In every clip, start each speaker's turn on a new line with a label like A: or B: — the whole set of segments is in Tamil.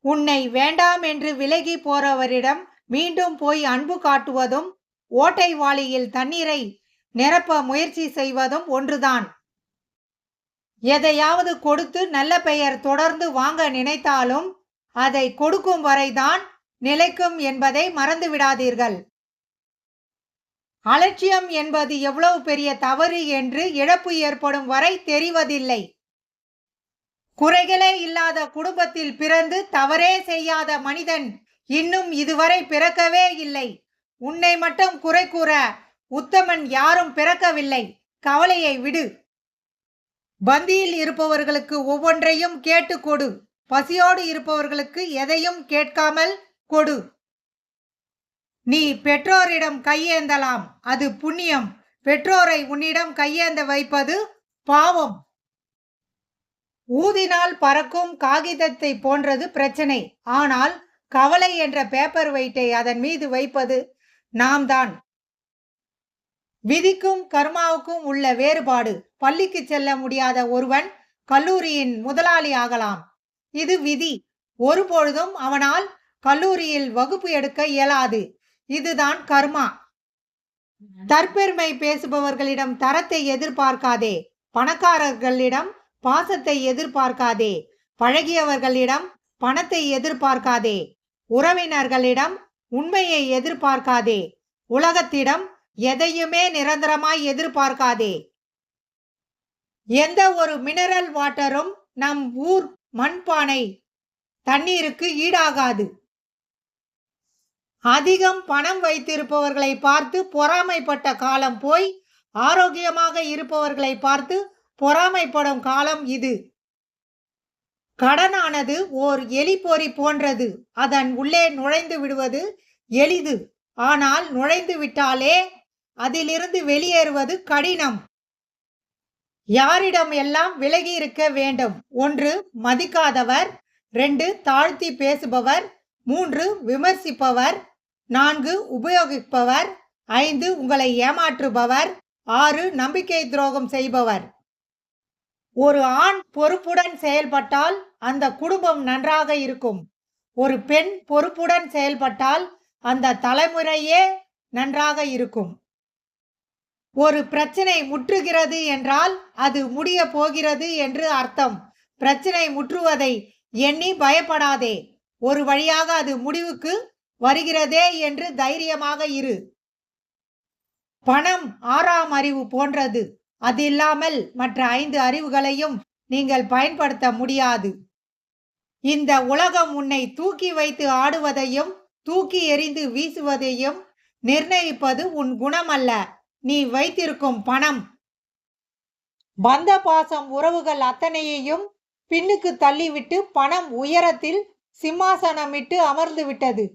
A: உன்னை வேண்டாம் என்று விலகி போறவரிடம் மீண்டும் போய் அன்பு காட்டுவதும் ஓட்டை வாளியில் தண்ணீரை நிரப்ப முயற்சி செய்வதும் ஒன்றுதான். எதையாவது கொடுத்து நல்ல பெயர் தொடர்ந்து வாங்க நினைத்தாலும் அதை கொடுக்கும் வரைதான் நிலைக்கும் என்பதை மறந்து விடாதீர்கள். அலட்சியம் என்பது எவ்வளவு பெரிய தவறு என்று இழப்பு ஏற்படும் வரை தெரிவதில்லை. குறைகளே இல்லாத குடும்பத்தில் பிறந்து தவறே செய்யாத மனிதன் இன்னும் இதுவரை பிறக்கவே இல்லை. உன்னை மட்டும் குறை கூற உத்தமன் யாரும் பிறக்கவில்லை. கவலையை விடு. பந்தியில் இருப்பவர்களுக்கு ஒவ்வொன்றையும் கேட்டு கொடு. பசியோடு இருப்பவர்களுக்கு எதையும் கேட்காமல் கொடு. நீ பெற்றோரிடம் கையேந்தலாம், அது புண்ணியம். பெற்றோரை உன்னிடம் கையேந்த வைப்பது பாவம். ஊதினால் பறக்கும் காகிதத்தை போன்றது பிரச்சனை. ஆனால் கவலை என்ற பேப்பர் வெயிட்டை அதன் மீது வைப்பது நாம் தான். விதிக்கும் கர்மாவுக்கும் உள்ள வேறுபாடு. பள்ளிக்கு செல்ல முடியாத ஒருவன் கல்லூரியின் முதலாளி ஆகலாம். இது விதி. ஒருபொழுதும் அவனால் கல்லூரியில் வகுப்பு எடுக்க இயலாது. இதுதான் கர்மா. தற்பெருமை பேசுபவர்களிடம் தரத்தை எதிர்பார்க்காதே. பணக்காரர்களிடம் பாசத்தை எதிர்பார்க்காதே. பழகியவர்களிடம் பணத்தை எதிர்பார்க்காதே. உறவினர்களிடம் உண்மையை எதிர்பார்க்காதே. உலகத்திடம் எதையுமே நிரந்தரமாய் எதிர்பார்க்காதே. எந்த ஒரு மினரல் வாட்டரும் நம் ஊர் மண்பானை தண்ணீருக்கு ஈடாகாது. அதிகம் பணம் வைத்திருப்பவர்களை பார்த்து பொறாமைப்பட்ட காலம் போய் ஆரோக்கியமாக இருப்பவர்களை பார்த்து பொறாமைப்படும் காலம் இது. கடனானது ஓர் எலிப்பொறி போன்றது. அதன் உள்ளே நுழைந்து விடுவது எளிது. ஆனால் நுழைந்து விட்டாலே அதிலிருந்து வெளியேறுவது கடினம். யாரிடம் எல்லாம் விலகி இருக்க வேண்டும்? 1 மதிக்காதவர், 2 தாழ்த்தி பேசுபவர், 3 விமர்சிப்பவர், 4 உபயோகிப்பவர், 5 உங்களை ஏமாற்றுபவர், 6 நம்பிக்கை துரோகம் செய்பவர். ஒரு ஆண் பொறுப்புடன் செயல்பட்டால் அந்த குடும்பம் நன்றாக இருக்கும். ஒரு பெண் பொறுப்புடன் செயல்பட்டால் அந்த தலைமுறையே நன்றாக இருக்கும். ஒரு பிரச்சனை முற்றுகிறது என்றால் அது முடிய போகிறது என்று அர்த்தம். பிரச்சனை முற்றுவதை எண்ணி பயப்படாதே. ஒரு வழியாக அது முடிவுக்கு வருகிறதே என்று தைரியமாக இரு. பணம் 6ஆம் அறிவு போன்றது. அது இல்லாமல் மற்ற 5 அறிவுகளையும் நீங்கள் பயன்படுத்த முடியாது. இந்த உலகம் உன்னை தூக்கி வைத்து ஆடுவதையும் தூக்கி எறிந்து வீசுவதையும் நிர்ணயிப்பது உன் குணம் அல்ல, நீ வைத்திருக்கும் பணம். பந்த பாசம் உறவுகள் அத்தனையையும் பின்னுக்கு தள்ளிவிட்டு பணம் உயரத்தில் சிம்மாசனமிட்டு அமர்ந்து விட்டது.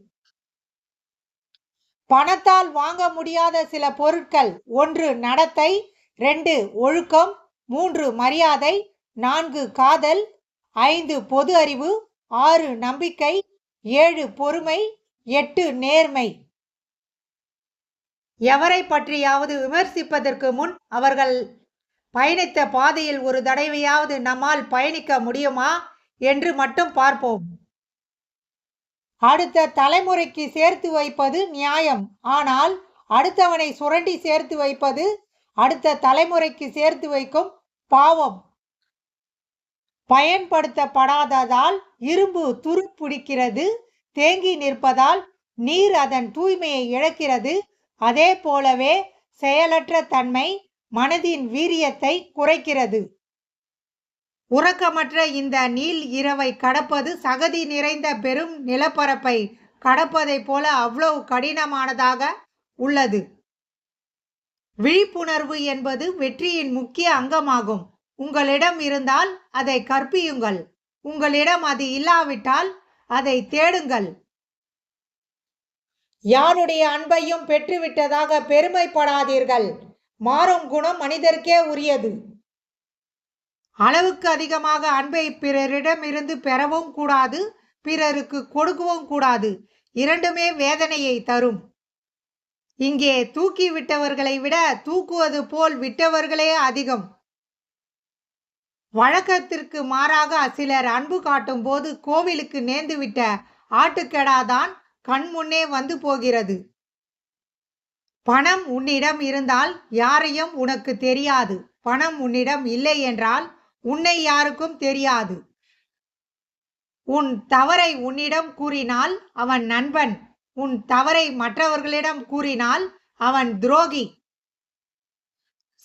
A: பணத்தால் வாங்க முடியாத சில பொருட்கள்: 1 நடத்தை, 2 ஒழுக்கம், 3 மரியாதை, 4 காதல், 5 பொது அறிவு, 6 நம்பிக்கை, 7 பொறுமை, 8 நேர்மை. எவரை பற்றியாவது விமர்சிப்பதற்கு முன் அவர்கள் பயணித்த பாதையில் ஒரு தடவையாவது நம்மால் பயணிக்க முடியுமா என்று மட்டும் பார்ப்போம். அடுத்த தலைமுறைக்கு சேர்த்து வைப்பது நியாயம். ஆனால் அடுத்தவனை சுரண்டி சேர்த்து வைப்பது அடுத்த தலைமுறைக்கு சேர்த்து வைக்கும் பாவம். பயன்படுத்தப்படாததால் இரும்பு துருப்பிடிக்கிறது. தேங்கி நிற்பதால் நீர் அதன் தூய்மையை இழக்கிறது. அதே போலவே செயலற்ற தன்மை மனதின் வீரியத்தை குறைக்கிறது. உறக்கமற்ற இந்த நீல் இரவை கடப்பது சகதி நிறைந்த பெரும் நிலப்பரப்பை கடப்பதை போல அவ்வளவு கடினமானதாக உள்ளது. விழிப்புணர்வு என்பது வெற்றியின் முக்கிய அங்கமாகும். உங்களிடம் இருந்தால் அதை கற்பியுங்கள். உங்களிடம் அது இல்லாவிட்டால் அதை தேடுங்கள். யாருடைய அன்பையும் பெற்றுவிட்டதாக பெருமைப்படாதீர்கள். மாறும் குணம் மனிதருக்கே உரியது. அளவுக்கு அதிகமாக அன்பை பிறரிடமிருந்து பெறவும் கூடாது, பிறருக்கு கொடுக்கவும் கூடாது. இரண்டுமே வேதனையை தரும். இங்கே தூக்கி விட்டவர்களை விட தூக்குவது போல் விட்டவர்களே அதிகம். வழக்கத்திற்கு மாறாக சிலர் அன்பு காட்டும் போது கோவிலுக்கு நேர்ந்துவிட்ட ஆட்டுக்கெடாதான் கண் முன்னே வந்து போகிறது. பணம் உன்னிடம் இருந்தால் யாரையும் உனக்கு தெரியாது. பணம் உன்னிடம் இல்லை என்றால் உன்னை யாருக்கும் தெரியாது. உன் தவறை உன்னிடம் கூறினால் அவன் நண்பன், உன் தவறை மற்றவர்களிடம் கூறினால் அவன் துரோகி.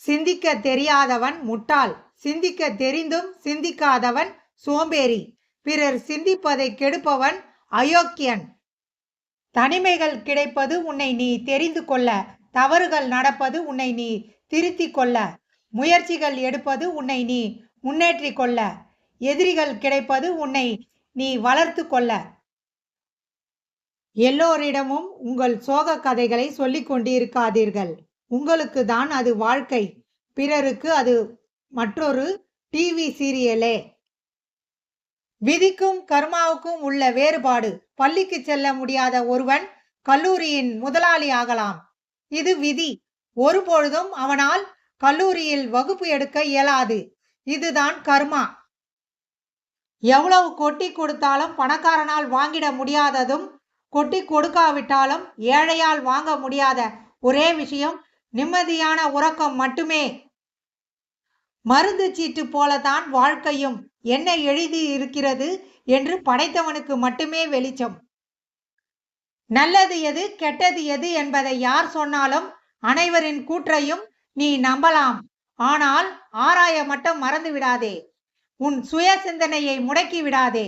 A: சிந்திக்க தெரியாதவன் முட்டாள், சிந்திக்க தெரிந்தும் சிந்திக்காதவன் சோம்பேறி, பிறர் சிந்திப்பதை கெடுப்பவன் அயோக்கியன். தனிமைகள் கிடைப்பது உன்னை நீ தெரிந்து கொள்ள, தவறுகள் நடப்பது உன்னை நீ திருத்திக் கொள்ள, முயற்சிகள் எடுப்பது உன்னை நீ முன்னேற்றிக் கொள்ள, எதிரிகள் கிடைப்பது உன்னை நீ வளர்த்து கொள்ள. எல்லோரிடமும் உங்கள் சோக கதைகளை சொல்லிக் கொண்டிருக்காதீர்கள். உங்களுக்கு தான் அது வாழ்க்கை, பிறருக்கு அது மற்றொரு டிவி சீரியலே. விதிக்கும் கர்மாவுக்கும் உள்ள வேறுபாடு. பள்ளிக்கு செல்ல முடியாத ஒருவன் கல்லூரியின் முதலாளி ஆகலாம். இது விதி. ஒருபொழுதும் அவனால் கல்லூரியில் வகுப்பு எடுக்க இயலாது. இதுதான் கர்மா. எவ்வளவு கொட்டி கொடுத்தாலும் பணக்காரனால் வாங்கிட முடியாததும், கொட்டி கொடுக்காவிட்டாலும் ஏழையால் வாங்க முடியாத ஒரே விஷயம் நிம்மதியான உறக்கம் மட்டுமே. மருந்து சீட்டு போலதான் வாழ்க்கையும். என்ன எழுதி இருக்கிறது என்று படைத்தவனுக்கு மட்டுமே வெளிச்சம். நல்லது எது கெட்டது எது என்பதை யார் சொன்னாலும் அனைவரின் கூற்றையும் நீ நம்பலாம். ஆனால் ஆராய மட்டும் மறந்து விடாதே. உன் சுய சிந்தனையை முடக்கி விடாதே.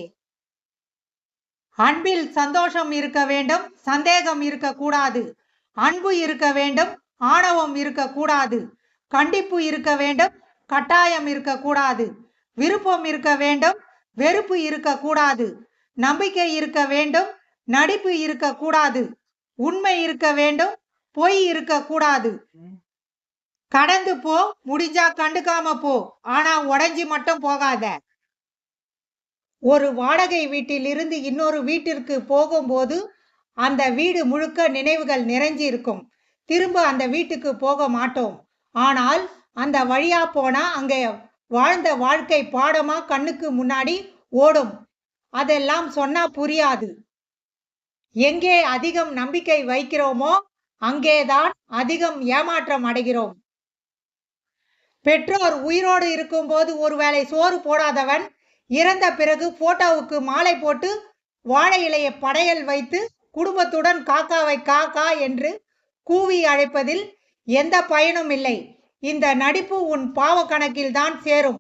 A: அன்பில் சந்தோஷம் இருக்க வேண்டும், சந்தேகம் இருக்கக்கூடாது. அன்பு இருக்க வேண்டும், ஆணவம் இருக்கக்கூடாது. கண்டிப்பு இருக்க வேண்டும், கட்டாயம் இருக்கக்கூடாது. விருப்பம் இருக்க வேண்டும், வெறுப்பு இருக்கக்கூடாது. நம்பிக்கை இருக்க வேண்டும், நடிப்பு இருக்கக்கூடாது. உண்மை இருக்க வேண்டும், பொய் இருக்கக்கூடாது. கடந்து போ, முடிஞ்சா கண்டுக்காம போ, ஆனா உடைஞ்சி மட்டும் போகாத. ஒரு வாடகை வீட்டில் இருந்து இன்னொரு வீட்டிற்கு போகும்போது அந்த வீடு முழுக்க நினைவுகள் நிறைஞ்சி இருக்கும். திரும்ப அந்த வீட்டுக்கு போக மாட்டோம். ஆனால் அந்த வழியா போனா அங்கே வாழ்ந்த வாழ்க்கை பாடமா கண்ணுக்கு முன்னாடி ஓடும். அதெல்லாம் சொன்னா புரியாது. எங்கே அதிகம் நம்பிக்கை வைக்கிறோமோ அங்கேதான் அதிகம் ஏமாற்றம் அடைகிறோம். பெற்றோர் உயிரோடு இருக்கும்போது ஒருவேளை சோறு போடாதவன் இறந்த பிறகு போட்டோவுக்கு மாலை போட்டு வாழை இலையை படையல் வைத்து குடும்பத்துடன் காக்காவை காக்கா என்று கூவி அழைப்பதில் எந்த பயனும் இல்லை. இந்த நடிப்பு உன் பாவ கணக்கில் தான் சேரும்.